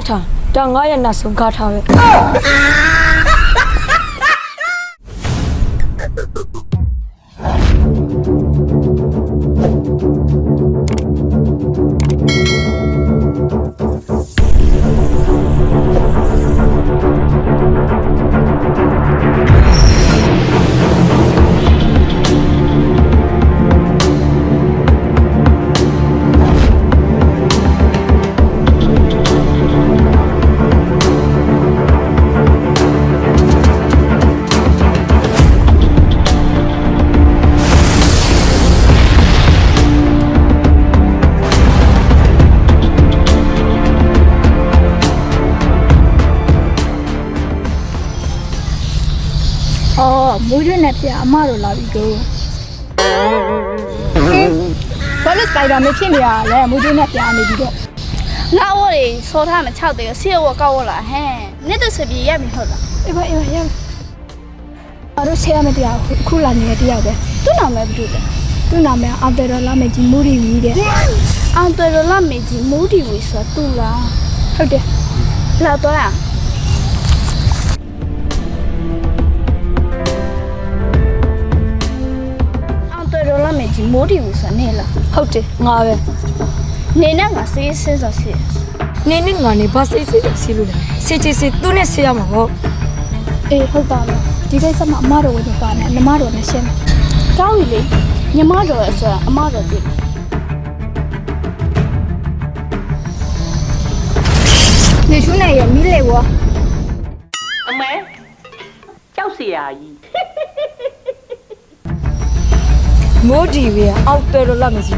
ထားဒါငါရဲ့နောက်ဆုံးကားထားပဲမိုးရွနဲ့ပြအမတို့လာပြီကိုဘာလို့စပိုင်ဒါမဖြစ်နေရလဲမိုးရွနဲ့ပြနေပြီးတော့ ငါဝတ်လေးစောထားမှ6တယ်ဆေးဝတ်ကောက်ဝတ်လာဟဲ့နေ့တစပြေရပြီဟုတ်လား အေးပါရအားတို့ဆရာမတရားခုလာနေတဲ့တရားပဲ သူ့နာမည်ဘယ်လိုလဲ သူ့နာမည်အော်တယ်လာမေကြီးမိုးရီဝီတဲ့ အောင်တယ်လာမေကြီးမိုးဒီဝီဆိုတူလား ဟုတ်တယ် လာတော့ရအောင်တယ်လာမေကြီးမိုးဒီဝီဆိုနေလား ဟုတ်တယ်ငါပဲ နေနဲ့ငါဆေးဆင်းဆိုဆေး နေနဲ့ငါနေဘာစိတ်စီလို့လဲစေချေစီသူနဲ့ဆေးရမှာပေါ့ အေးဟုတ်ပါလားဒီကိစ္စမှာအမတို့ဝင်ပါနဲ့ညီမတို့နဲ့ရှင်းမယ် ကောင်းပြီလေညီမတော်အဆိုအမတော်ကြည့် နေရှုနဲ့ရမိလေဝါ အမဲကြောက်เสียကြီး မိုးဒီဝေအောက်တယ်လို့လာမစီ